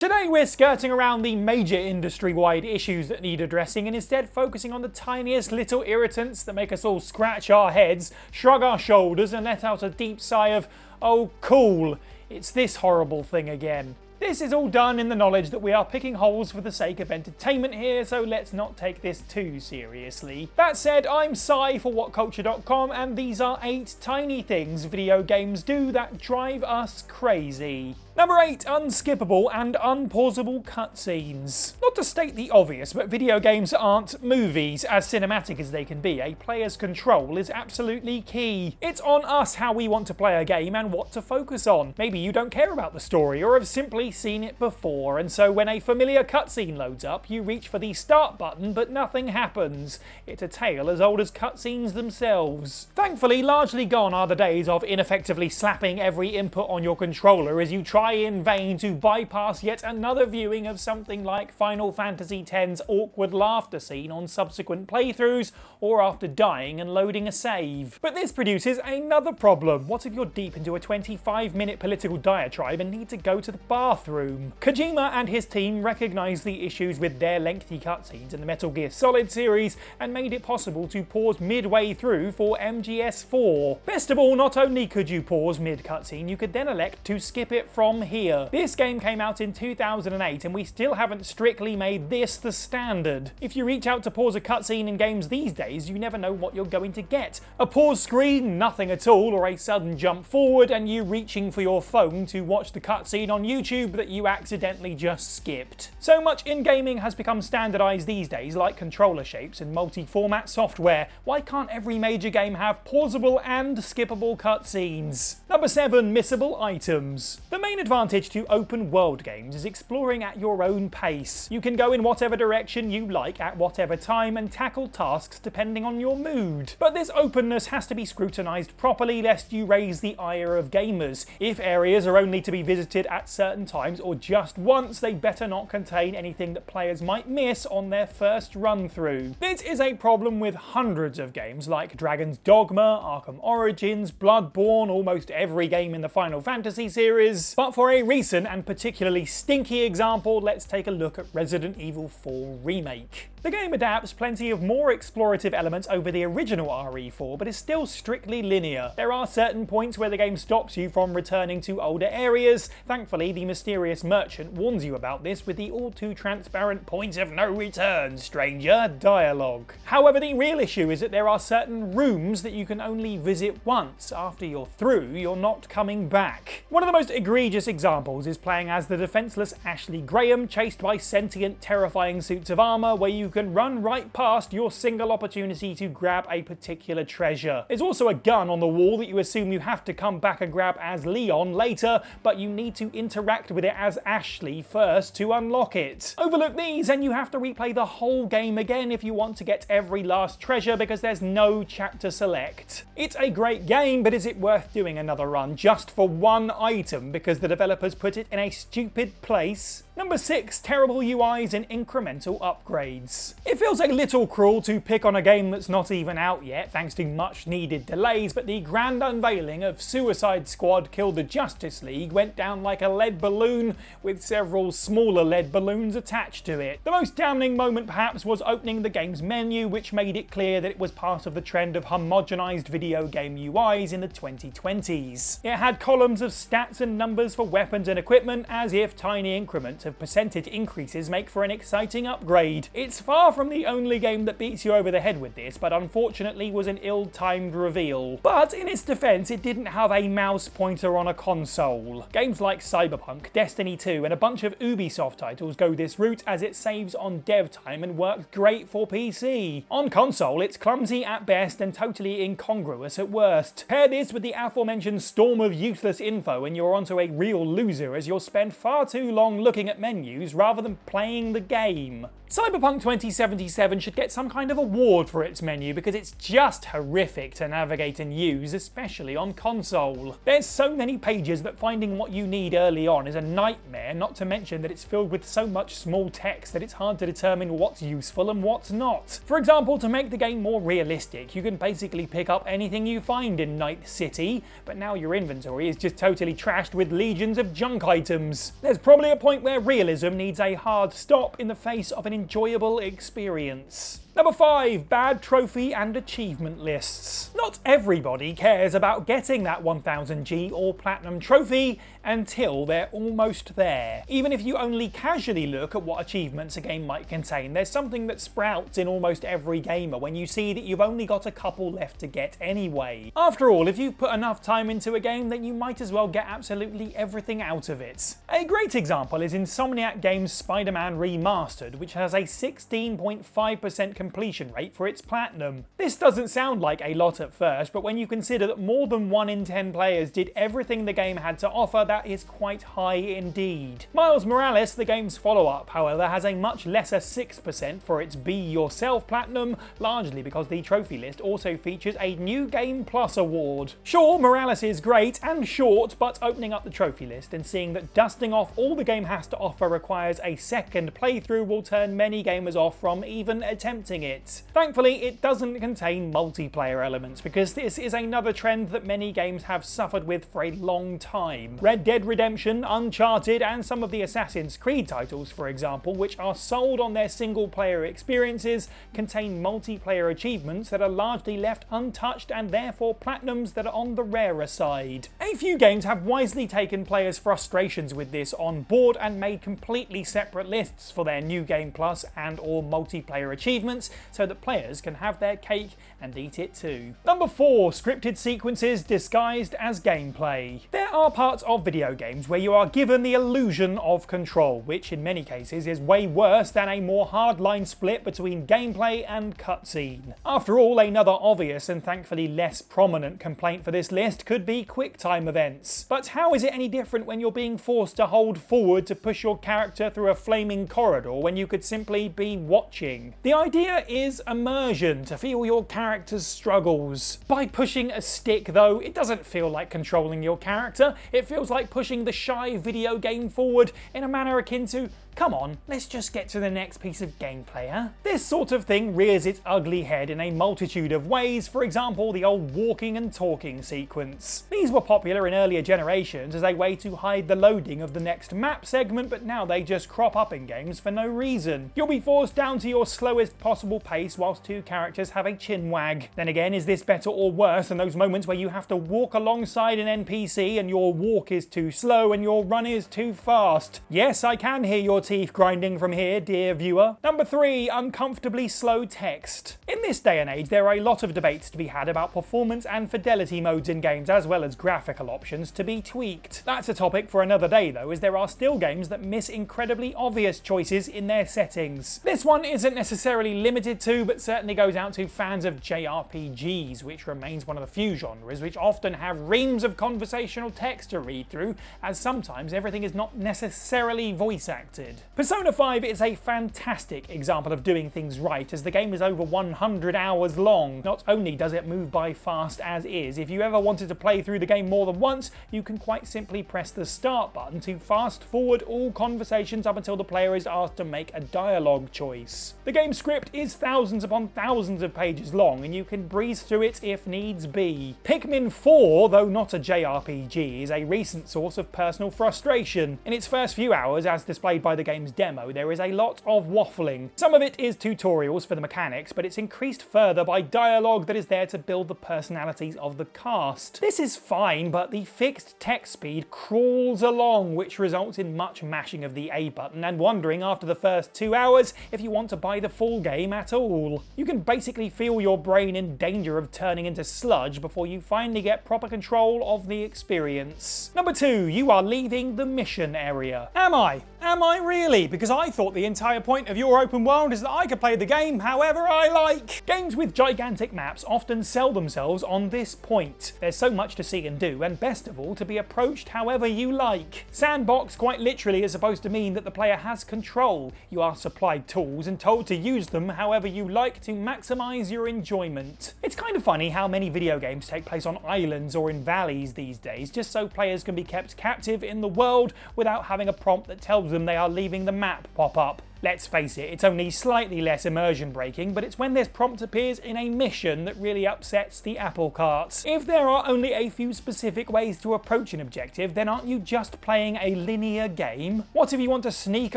Today we're skirting around the major industry-wide issues that need addressing and instead focusing on the tiniest little irritants that make us all scratch our heads, shrug our shoulders and let out a deep sigh of, oh cool, it's this horrible thing again. This is all done in the knowledge that we are picking holes for the sake of entertainment here, so let's not take this too seriously. That said, I'm Sai for WhatCulture.com and these are 8 tiny things video games do that drive us crazy. Number 8, unskippable and unpausable cutscenes. Not to state the obvious, but video games aren't movies. As cinematic as they can be, a player's control is absolutely key. It's on us how we want to play a game and what to focus on. Maybe you don't care about the story or have simply seen it before, and so when a familiar cutscene loads up, you reach for the start button but nothing happens. It's a tale as old as cutscenes themselves. Thankfully, largely gone are the days of ineffectively slapping every input on your controller as you try in vain to bypass yet another viewing of something like Final Fantasy X's awkward laughter scene on subsequent playthroughs or after dying and loading a save. But this produces another problem. What if you're deep into a 25-minute political diatribe and need to go to the bathroom? Kojima and his team recognised the issues with their lengthy cutscenes in the Metal Gear Solid series and made it possible to pause midway through for MGS4. Best of all, not only could you pause mid-cutscene, you could then elect to skip it from here. This game came out in 2008 and we still haven't strictly made this the standard. If you reach out to pause a cutscene in games these days, you never know what you're going to get. A pause screen, nothing at all, or a sudden jump forward and you reaching for your phone to watch the cutscene on YouTube that you accidentally just skipped. So much in gaming has become standardized these days, like controller shapes and multi-format software. Why can't every major game have pausable and skippable cutscenes? Number 7, missable items. The main advantage to open world games is exploring at your own pace. You can go in whatever direction you like at whatever time and tackle tasks depending on your mood. But this openness has to be scrutinised properly lest you raise the ire of gamers. If areas are only to be visited at certain times or just once, they better not contain anything that players might miss on their first run through. This is a problem with hundreds of games like Dragon's Dogma, Arkham Origins, Bloodborne, almost every game in the Final Fantasy series. But for a recent and particularly stinky example, let's take a look at Resident Evil 4 Remake. The game adapts plenty of more explorative elements over the original RE4, but is still strictly linear. There are certain points where the game stops you from returning to older areas. Thankfully, the mysterious merchant warns you about this with the all-too-transparent point of no return, stranger dialogue. However, the real issue is that there are certain rooms that you can only visit once. After you're through, you're not coming back. One of the most egregious examples is playing as the defenseless Ashley Graham, chased by sentient, terrifying suits of armor, where you can run right past your single opportunity to grab a particular treasure. There's also a gun on the wall that you assume you have to come back and grab as Leon later, but you need to interact with it as Ashley first to unlock it. Overlook these and you have to replay the whole game again if you want to get every last treasure because there's no chapter select. It's a great game, but is it worth doing another run just for one item because the developers put it in a stupid place? Number 6, terrible UIs and incremental upgrades. It feels a little cruel to pick on a game that's not even out yet thanks to much needed delays, but the grand unveiling of Suicide Squad Kill the Justice League went down like a lead balloon with several smaller lead balloons attached to it. The most damning moment perhaps was opening the game's menu, which made it clear that it was part of the trend of homogenized video game UIs in the 2020s. It had columns of stats and numbers for weapons and equipment as if tiny increments of percentage increases make for an exciting upgrade. It's far from the only game that beats you over the head with this, but unfortunately was an ill-timed reveal. But in its defense, it didn't have a mouse pointer on a console. Games like Cyberpunk, Destiny 2 and a bunch of Ubisoft titles go this route as it saves on dev time and works great for PC. On console, it's clumsy at best and totally incongruous at worst. Pair this with the aforementioned storm of useless info and you're onto a real loser as you'll spend far too long looking at menus rather than playing the game. Cyberpunk 2077 should get some kind of award for its menu because it's just horrific to navigate and use, especially on console. There's so many pages that finding what you need early on is a nightmare, not to mention that it's filled with so much small text that it's hard to determine what's useful and what's not. For example, to make the game more realistic, you can basically pick up anything you find in Night City, but now your inventory is just totally trashed with Legion invasions of junk items. There's probably a point where realism needs a hard stop in the face of an enjoyable experience. Number 5, bad trophy and achievement lists. Not everybody cares about getting that 1000G or Platinum trophy until they're almost there. Even if you only casually look at what achievements a game might contain, there's something that sprouts in almost every gamer when you see that you've only got a couple left to get anyway. After all, if you've put enough time into a game, then you might as well get absolutely everything out of it. A great example is Insomniac Games' Spider-Man Remastered, which has a 16.5% completion rate for its Platinum. This doesn't sound like a lot at first, but when you consider that more than 1 in 10 players did everything the game had to offer, that is quite high indeed. Miles Morales, the game's follow-up, however, has a much lesser 6% for its Be Yourself Platinum, largely because the trophy list also features a New Game Plus award. Sure, Morales is great and short, but opening up the trophy list and seeing that dusting off all the game has to offer requires a second playthrough will turn many gamers off from even attempting it. Thankfully, it doesn't contain multiplayer elements, because this is another trend that many games have suffered with for a long time. Red Dead Redemption, Uncharted, and some of the Assassin's Creed titles, for example, which are sold on their single-player experiences, contain multiplayer achievements that are largely left untouched and therefore platinums that are on the rarer side. A few games have wisely taken players' frustrations with this on board and made completely separate lists for their New Game Plus and or multiplayer achievements, so that players can have their cake and eat it too. Number 4, scripted sequences disguised as gameplay. There are parts of video games where you are given the illusion of control, which in many cases is way worse than a more hardline split between gameplay and cutscene. After all, another obvious and thankfully less prominent complaint for this list could be QuickTime events. But how is it any different when you're being forced to hold forward to push your character through a flaming corridor when you could simply be watching? The idea is immersion, to feel your character's struggles. By pushing a stick though, it doesn't feel like controlling your character, it feels like pushing the shy video game forward in a manner akin to, come on, let's just get to the next piece of gameplay, huh? This sort of thing rears its ugly head in a multitude of ways, for example the old walking and talking sequence. These were popular in earlier generations as a way to hide the loading of the next map segment, but now they just crop up in games for no reason. You'll be forced down to your slowest possible pace whilst two characters have a chin wag. Then again, is this better or worse than those moments where you have to walk alongside an NPC and your walk is too slow and your run is too fast? Yes, I can hear your teeth grinding from here, dear viewer. Number 3, uncomfortably slow text. In this day and age, there are a lot of debates to be had about performance and fidelity modes in games, as well as graphical options to be tweaked. That's a topic for another day though, as there are still games that miss incredibly obvious choices in their settings. This one isn't necessarily limited to, but certainly goes out to fans of JRPGs, which remains one of the few genres which often have reams of conversational text to read through, as sometimes everything is not necessarily voice acted. Persona 5 is a fantastic example of doing things right, as the game is over 100 hours long. Not only does it move by fast as is, if you ever wanted to play through the game more than once, you can quite simply press the start button to fast forward all conversations up until the player is asked to make a dialogue choice. The game script is thousands upon thousands of pages long, and you can breeze through it if needs be. Pikmin 4, though not a JRPG, is a recent source of personal frustration. In its first few hours, as displayed by the game's demo, there is a lot of waffling. Some of it is tutorials for the mechanics, but it's increased further by dialogue that is there to build the personalities of the cast. This is fine, but the fixed text speed crawls along, which results in much mashing of the A button and wondering after the first 2 hours if you want to buy the full game at all. You can basically feel your brain in danger of turning into sludge before you finally get proper control of the experience. Number 2, you are leaving the mission area. Am I? Am I really? Because I thought the entire point of your open world is that I could play the game however I like. Games with gigantic maps often sell themselves on this point. There's so much to see and do, and best of all, to be approached however you like. Sandbox quite literally is supposed to mean that the player has control. You are supplied tools and told to use them however you like to maximise your enjoyment. It's kind of funny how many video games take place on islands or in valleys these days, just so players can be kept captive in the world without having a prompt that tells them they are leaving the map pop up. Let's face it, it's only slightly less immersion breaking, but it's when this prompt appears in a mission that really upsets the apple cart. If there are only a few specific ways to approach an objective, then aren't you just playing a linear game? What if you want to sneak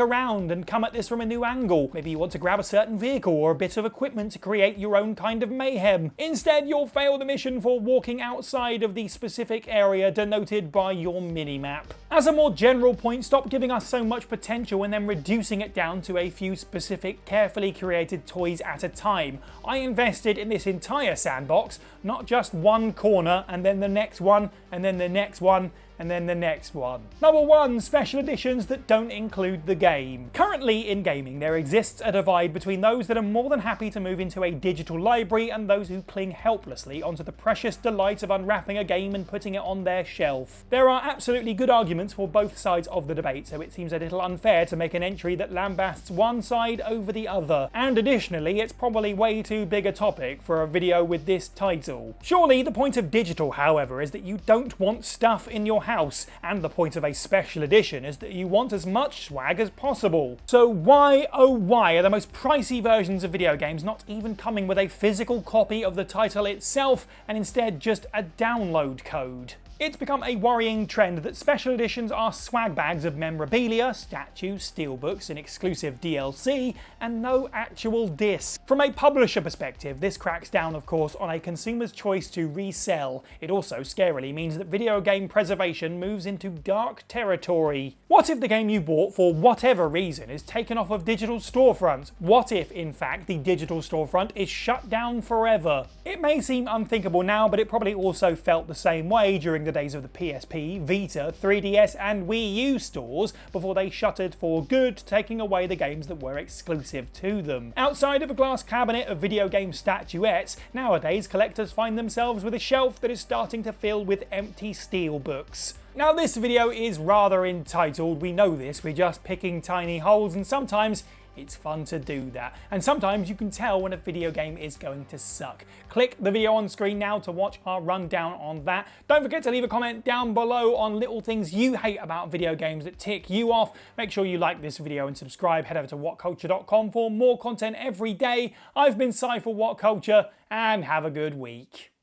around and come at this from a new angle? Maybe you want to grab a certain vehicle or a bit of equipment to create your own kind of mayhem. Instead, you'll fail the mission for walking outside of the specific area denoted by your minimap. As a more general point, stop giving us so much potential and then reducing it down to a few specific, carefully created toys at a time. I invested in this entire sandbox, not just one corner and then the next one and then the next one and then the next one. Number 1, special editions that don't include the game. Currently in gaming, there exists a divide between those that are more than happy to move into a digital library and those who cling helplessly onto the precious delight of unwrapping a game and putting it on their shelf. There are absolutely good arguments for both sides of the debate, so it seems a little unfair to make an entry that lambasts one side over the other. And additionally, it's probably way too big a topic for a video with this title. Surely the point of digital, however, is that you don't want stuff in your house, and the point of a special edition is that you want as much swag as possible. So why, oh why, are the most pricey versions of video games not even coming with a physical copy of the title itself, and instead just a download code? It's become a worrying trend that special editions are swag bags of memorabilia, statues, steelbooks, and exclusive DLC, and no actual disc. From a publisher perspective, this cracks down, of course, on a consumer's choice to resell. It also scarily means that video game preservation moves into dark territory. What if the game you bought for whatever reason is taken off of digital storefronts? What if, in fact, the digital storefront is shut down forever? It may seem unthinkable now, but it probably also felt the same way during the days of the PSP, Vita, 3DS and Wii U stores before they shuttered for good, taking away the games that were exclusive to them. Outside of a glass cabinet of video game statuettes, nowadays collectors find themselves with a shelf that is starting to fill with empty steel books. Now this video is rather entitled, we know this, we're just picking tiny holes, and sometimes it's fun to do that. And sometimes you can tell when a video game is going to suck. Click the video on screen now to watch our rundown on that. Don't forget to leave a comment down below on little things you hate about video games that tick you off. Make sure you like this video and subscribe. Head over to WhatCulture.com for more content every day. I've been Cy for WhatCulture, and have a good week.